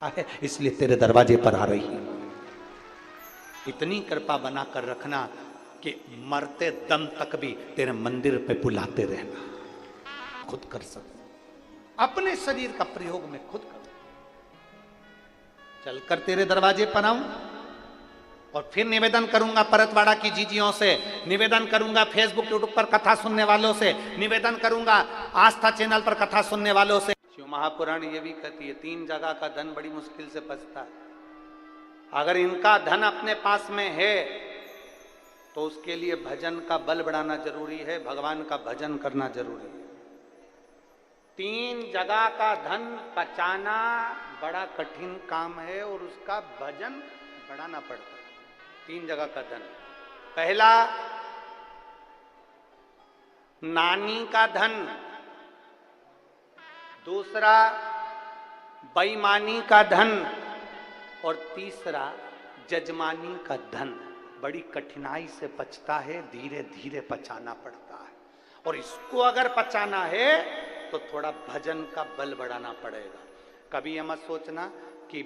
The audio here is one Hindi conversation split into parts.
है, इसलिए तेरे दरवाजे पर आ रही है। इतनी कृपा बना कर रखना कि मरते दम तक भी तेरे मंदिर पे बुलाते रहना। खुद कर सकते, अपने शरीर का प्रयोग में खुद कर। चलकर तेरे दरवाजे पर आऊं और फिर निवेदन करूंगा परतवाड़ा की जीजियों से, निवेदन करूंगा फेसबुक यूट्यूब पर कथा सुनने वालों से, निवेदन करूंगा आस्था चैनल पर कथा सुनने वालों से। शिव महापुराण ये भी कहती है 3 जगह का धन बड़ी मुश्किल से बचता है। अगर इनका धन अपने पास में है तो उसके लिए भजन का बल बढ़ाना जरूरी है, भगवान का भजन करना जरूरी है। 3 जगह का धन बचाना बड़ा कठिन काम है और उसका भजन बढ़ाना पड़ता है। 3 जगह का धन, पहला नानी का धन, दूसरा बेईमानी का धन और तीसरा जजमानी का धन। बड़ी कठिनाई से पचता है, धीरे धीरे पचाना पड़ता है। और इसको अगर पचाना है तो थोड़ा भजन का बल बढ़ाना पड़ेगा। कभी ये मत सोचना कि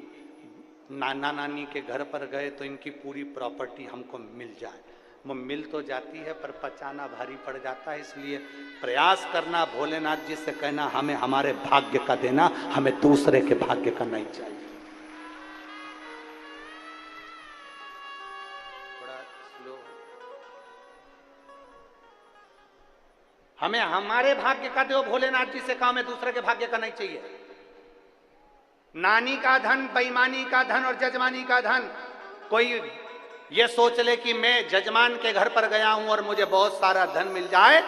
नाना नानी के घर पर गए तो इनकी पूरी प्रॉपर्टी हमको मिल जाए। वो मिल तो जाती है पर पचाना भारी पड़ जाता है। इसलिए प्रयास करना, भोलेनाथ जी से कहना हमें हमारे भाग्य का देना, हमें दूसरे के भाग्य का नहीं चाहिए। थोड़ा स्लो, हमें हमारे भाग्य का दो, भोलेनाथ जी से कहा हमें दूसरे के भाग्य का नहीं चाहिए। नानी का धन, बेईमानी का धन और जजमानी का धन। कोई ये सोच ले कि मैं जजमान के घर पर गया हूं और मुझे बहुत सारा धन मिल जाए।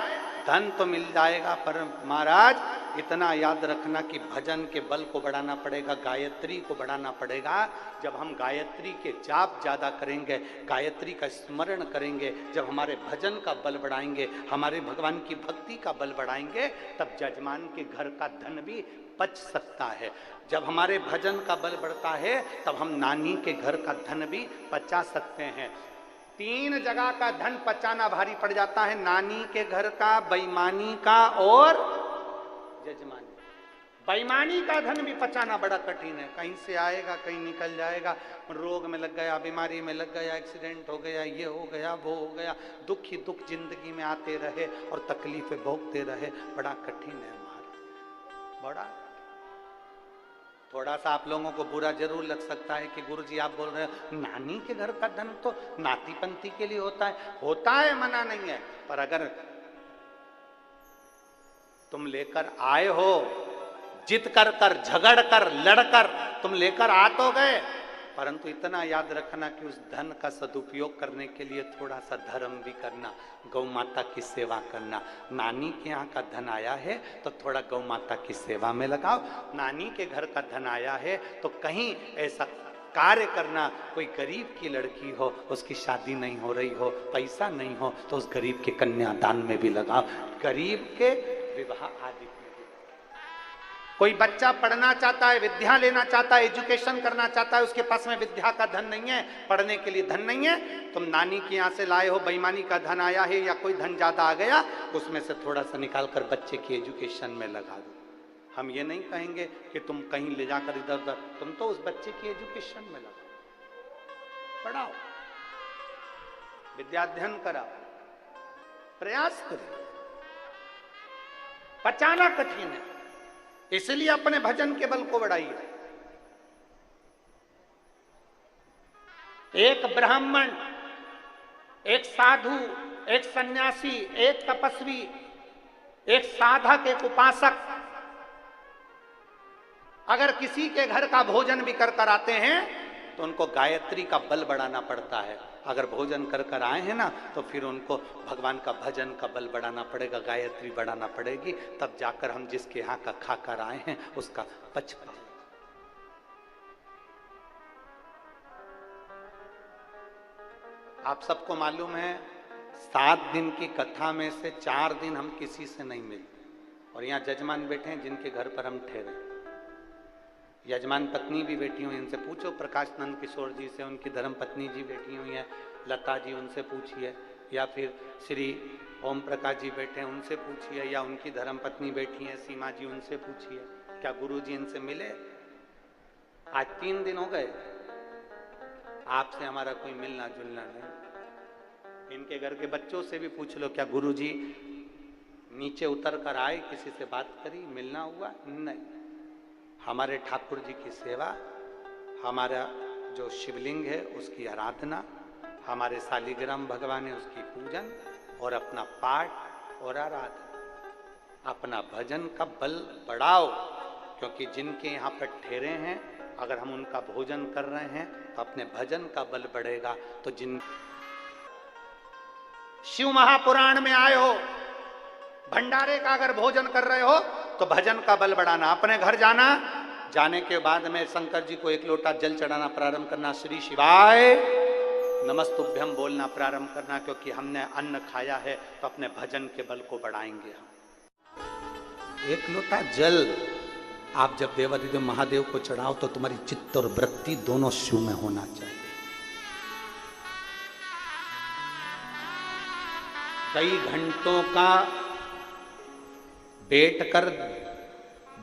धन तो मिल जाएगा पर महाराज इतना याद रखना कि भजन के बल को बढ़ाना पड़ेगा, गायत्री को बढ़ाना पड़ेगा। जब हम गायत्री के जाप ज्यादा करेंगे, गायत्री का स्मरण करेंगे, जब हमारे भजन का बल बढ़ाएंगे, हमारे भगवान की भक्ति का बल बढ़ाएंगे, तब जजमान के घर का धन भी बच सकता है। जब हमारे भजन का बल बढ़ता है तब हम नानी के घर का धन भी बचा सकते हैं। 3 जगह का धन बचाना भारी पड़ जाता है, नानी के घर का, बेईमानी का और जजमानी। बेईमानी का धन भी बचाना बड़ा कठिन है। कहीं से आएगा, कहीं निकल जाएगा, रोग में लग गया, बीमारी में लग गया, एक्सीडेंट हो गया, ये हो गया, वो हो गया, दुख ही दुख जिंदगी में आते रहे और तकलीफें भोगते रहे। बड़ा कठिन है हमारा, बड़ा। थोड़ा सा आप लोगों को बुरा जरूर लग सकता है कि गुरुजी आप बोल रहे हैं नानी के घर का धन तो नाती पंथी के लिए होता है। होता है, मना नहीं है, पर अगर तुम लेकर आए हो, जिद कर कर, झगड़ कर, लड़कर तुम लेकर आ तो गए, परंतु इतना याद रखना कि उस धन का सदुपयोग करने के लिए थोड़ा सा धर्म भी करना, गौ माता की सेवा करना। नानी के यहाँ का धन आया है तो थोड़ा गौ माता की सेवा में लगाओ। नानी के घर का धन आया है तो कहीं ऐसा कार्य करना, कोई गरीब की लड़की हो, उसकी शादी नहीं हो रही हो, पैसा नहीं हो, तो उस गरीब के कन्यादान में भी लगाओ, गरीब के विवाह आदि। कोई बच्चा पढ़ना चाहता है, विद्या लेना चाहता है, एजुकेशन करना चाहता है, उसके पास में विद्या का धन नहीं है, पढ़ने के लिए धन नहीं है, तुम नानी के यहाँ से लाए हो, बेईमानी का धन आया है या कोई धन ज्यादा आ गया, उसमें से थोड़ा सा निकाल कर बच्चे की एजुकेशन में लगा दो। हम ये नहीं कहेंगे कि तुम कहीं ले जाकर इधर उधर, तुम तो उस बच्चे की एजुकेशन में लगाओ, पढ़ाओ, विद्याध्ययन कराओ, प्रयास करो। बचाना कठिन है, इसलिए अपने भजन के बल को बढ़ाइए। एक ब्राह्मण, एक साधु, एक सन्यासी, एक तपस्वी, एक साधक, एक उपासक अगर किसी के घर का भोजन भी कर कर आते हैं तो उनको गायत्री का बल बढ़ाना पड़ता है। अगर भोजन कर कर आए हैं ना तो फिर उनको भगवान का भजन का बल बढ़ाना पड़ेगा, गायत्री बढ़ाना पड़ेगी, तब जाकर हम जिसके यहाँ का खा कर आए हैं उसका पच पाए। आप सबको मालूम है 7 दिन की कथा में से 4 दिन हम किसी से नहीं मिलते, और यहाँ जजमान बैठे हैं जिनके घर पर हम ठहरे। यजमान पत्नी भी बैठी हुई, इनसे पूछो, प्रकाश नंद किशोर जी से, उनकी धर्म पत्नी जी बैठी हुई है, लता जी, उनसे पूछिए, या फिर श्री ओम प्रकाश जी बैठे हैं, उनसे पूछिए, या उनकी धर्म पत्नी बैठी है सीमा जी, उनसे पूछिए, क्या गुरु जी इनसे मिले? आज 3 दिन हो गए आपसे हमारा कोई मिलना जुलना नहीं। इनके घर के बच्चों से भी पूछ लो, क्या गुरुजी नीचे उतर कर आए, किसी से बात करी, मिलना हुआ? नहीं। हमारे ठाकुर जी की सेवा, हमारा जो शिवलिंग है उसकी आराधना, हमारे शालिग्राम भगवान है उसकी पूजन, और अपना पाठ और आराधना, अपना भजन का बल बढ़ाओ। क्योंकि जिनके यहाँ पर ठहरे हैं, अगर हम उनका भोजन कर रहे हैं तो अपने भजन का बल बढ़ेगा। तो जिन शिव महापुराण में आए हो, भंडारे का अगर भोजन कर रहे हो तो भजन का बल बढ़ाना। अपने घर जाना, जाने के बाद में शंकर जी को 1 लोटा जल चढ़ाना प्रारंभ करना, श्री शिवाय नमस्तुभ्यम बोलना प्रारंभ करना। क्योंकि हमने अन्न खाया है तो अपने भजन के बल को बढ़ाएंगे हम। 1 लोटा जल आप जब देवाधिदेव महादेव को चढ़ाओ तो तुम्हारी चित्त और वृत्ति दोनों शिव में होना चाहिए। कई घंटों का बैठ कर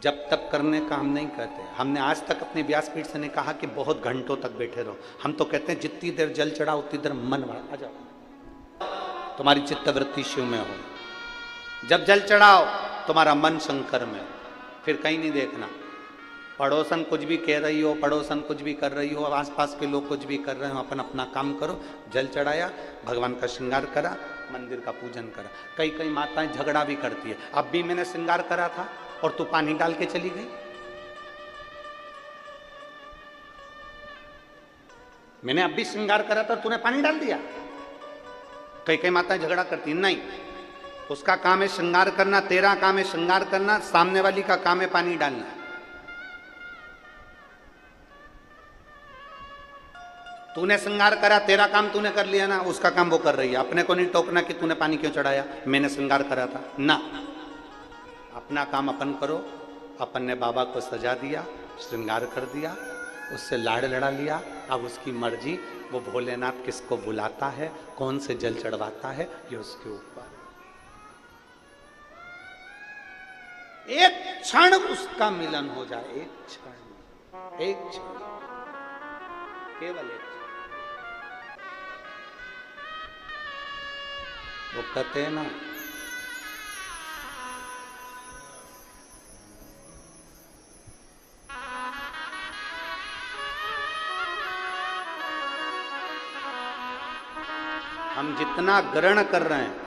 जब तक करने का हम नहीं कहते। हमने आज तक अपने व्यासपीठ से नहीं कहा कि बहुत घंटों तक बैठे रहो। हम तो कहते हैं जितनी देर जल चढ़ा उतनी देर मन बढ़ा जाओ, तुम्हारी चित्त वृत्ति शिव में हो। जब जल चढ़ाओ तुम्हारा मन शंकर में हो, फिर कहीं नहीं देखना। पड़ोसन कुछ भी कह रही हो, पड़ोसन कुछ भी कर रही हो, आसपास के लोग कुछ भी कर रहे हो, अपन अपना काम करो। जल चढ़ाया, भगवान का श्रृंगार करा, मंदिर का पूजन करा। कई कई माताएं झगड़ा भी करती है, अब भी मैंने श्रृंगार करा था और तू पानी डाल के चली गई। मैंने अब भी श्रृंगार करा था और तूने पानी डाल दिया। कई कई माताएं झगड़ा करती, नहीं, उसका काम है श्रृंगार करना, तेरा काम है श्रृंगार करना, सामने वाली का काम है पानी डालना। तूने श्रृंगार करा, तेरा काम तूने कर लिया ना, उसका काम वो कर रही है। अपने को नहीं टोकना कि तूने पानी क्यों चढ़ाया, मैंने श्रृंगार करा था ना। अपना काम अपन करो। अपन ने बाबा को सजा दिया, श्रृंगार कर दिया, उससे लाड़ लड़ा लिया। अब उसकी मर्जी, वो भोलेनाथ किसको बुलाता है, कौन से जल चढ़वाता है, ये उसके ऊपर। एक क्षण उसका मिलन हो जाए, एक क्षण, एक क्षण, केवल एक। वो कहते हैं ना, हम जितना ग्रहण कर रहे हैं,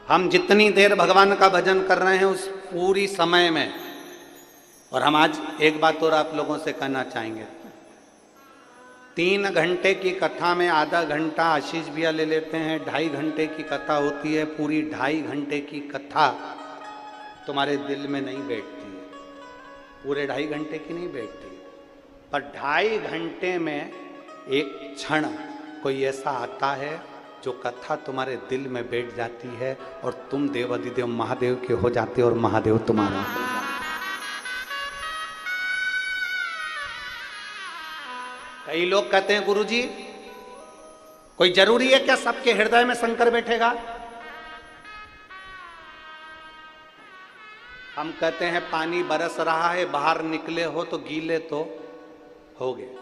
हम जितनी देर भगवान का भजन कर रहे हैं उस पूरी समय में, और हम आज एक बात और आप लोगों से कहना चाहेंगे, 3 घंटे की कथा में आधा घंटा आशीष भैया ले लेते हैं, 2.5 घंटे की कथा होती है। पूरी 2.5 घंटे की कथा तुम्हारे दिल में नहीं बैठती है, पूरे 2.5 घंटे की नहीं बैठती, पर 2.5 घंटे में एक क्षण कोई ऐसा आता है जो कथा तुम्हारे दिल में बैठ जाती है और तुम देवाधिदेव महादेव के हो जाते हो और महादेव तुम्हारा हो जाते। कई लोग कहते हैं गुरुजी कोई जरूरी है क्या सबके हृदय में शंकर बैठेगा? हम कहते हैं पानी बरस रहा है, बाहर निकले हो तो गीले तो हो गए,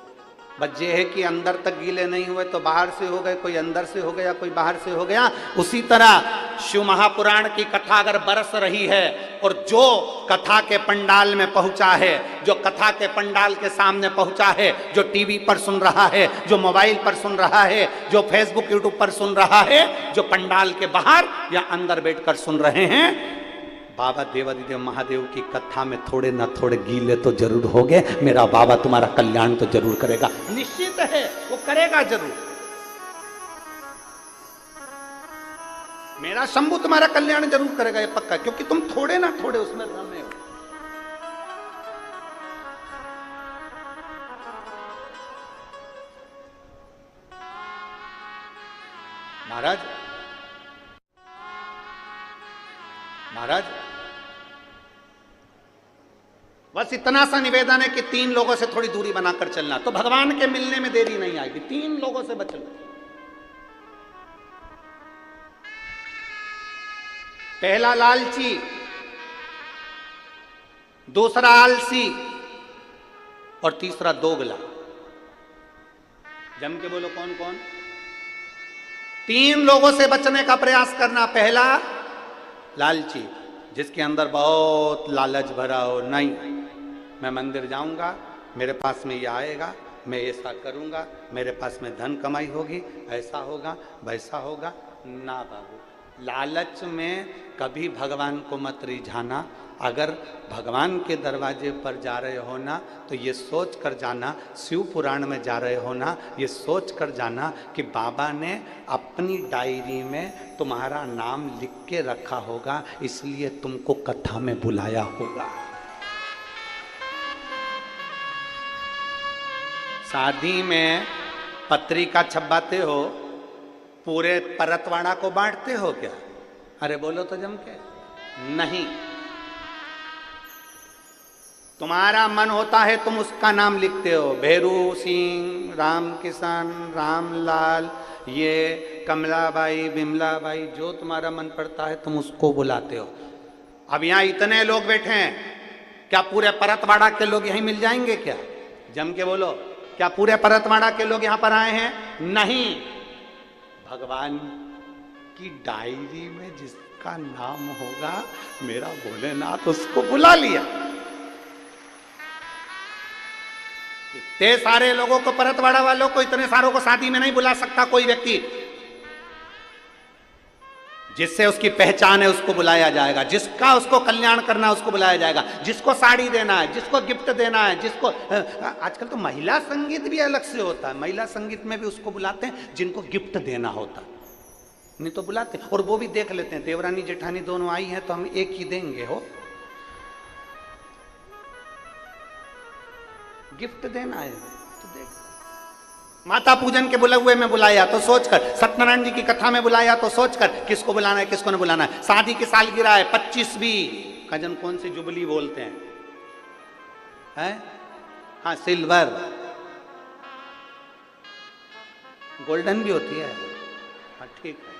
बस ये है कि अंदर तक गीले नहीं हुए तो बाहर से हो गए, कोई अंदर से हो गया, कोई बाहर से हो गया। उसी तरह शिव महापुराण की कथा अगर बरस रही है और जो कथा के पंडाल में पहुंचा है, जो कथा के पंडाल के सामने पहुंचा है, जो टीवी पर सुन रहा है, जो मोबाइल पर सुन रहा है, जो फेसबुक यूट्यूब पर सुन रहा है, जो पंडाल के बाहर या अंदर बैठकर सुन रहे हैं, बाबा देवाधिदेव महादेव की कथा में थोड़े ना थोड़े गीले तो जरूर होंगे। मेरा बाबा तुम्हारा कल्याण तो जरूर करेगा, निश्चित है वो करेगा जरूर। मेरा शंभू तुम्हारा कल्याण जरूर करेगा, ये पक्का, क्योंकि तुम थोड़े ना थोड़े उसमें रमे हो। महाराज महाराज बस इतना सा निवेदन है कि 3 लोगों से थोड़ी दूरी बनाकर चलना, तो भगवान के मिलने में देरी नहीं आएगी। 3 लोगों से बचना। पहला लालची, दूसरा आलसी, और तीसरा दोगला। जम के बोलो कौन कौन? 3 लोगों से बचने का प्रयास करना। पहला लालची, जिसके अंदर बहुत लालच भरा हो, नहीं मैं मंदिर जाऊंगा, मेरे पास में ये आएगा, मैं ऐसा करूंगा, मेरे पास में धन कमाई होगी, ऐसा होगा वैसा होगा। ना बाबू, लालच में कभी भगवान को मत रिझाना। अगर भगवान के दरवाजे पर जा रहे हो ना, तो ये सोच कर जाना, शिव पुराण में जा रहे हो ना, ये सोच कर जाना कि बाबा ने अपनी डायरी में तुम्हारा नाम लिख के रखा होगा, इसलिए तुमको कथा में बुलाया होगा। शादी में पत्रिका छपवाते हो, पूरे परतवाड़ा को बांटते हो क्या? अरे बोलो तो जम के। नहीं, तुम्हारा मन होता है तुम उसका नाम लिखते हो, भैरू सिंह, राम किशन, रामलाल, ये कमलाबाई, बिमलाबाई, जो तुम्हारा मन पड़ता है तुम उसको बुलाते हो। अब यहाँ इतने लोग बैठे हैं, क्या पूरे परतवाड़ा के लोग यहीं मिल जाएंगे क्या? जम के बोलो, क्या पूरे परतवाड़ा के लोग यहाँ पर आए हैं? नहीं, भगवान की डायरी में जिसका नाम होगा, मेरा भोलेनाथ उसको बुला लिया। इतने सारे लोगों को, परतवाड़ा वालों को, इतने सारों को शादी में नहीं बुला सकता कोई व्यक्ति। जिससे उसकी पहचान है उसको बुलाया जाएगा, जिसका उसको कल्याण करना है उसको बुलाया जाएगा, जिसको साड़ी देना है, जिसको गिफ्ट देना है, जिसको आजकल तो महिला संगीत भी अलग से होता है, महिला संगीत में भी उसको बुलाते हैं जिनको गिफ्ट देना होता, नहीं तो बुलाते। और वो भी देख लेते हैं, देवरानी जेठानी दोनों आई हैं तो हम एक ही देंगे, हो गिफ्ट देना है तो देख। माता पूजन के बुलावे में बुलाया तो सोचकर, सत्यनारायण जी की कथा में बुलाया तो सोचकर, किसको बुलाना है किसको नहीं बुलाना है। शादी की सालगिरह है, 25वीं कजन, कौन सी जुबली बोलते हैं? हाँ, सिल्वर, गोल्डन भी होती है। हाँ ठीक है।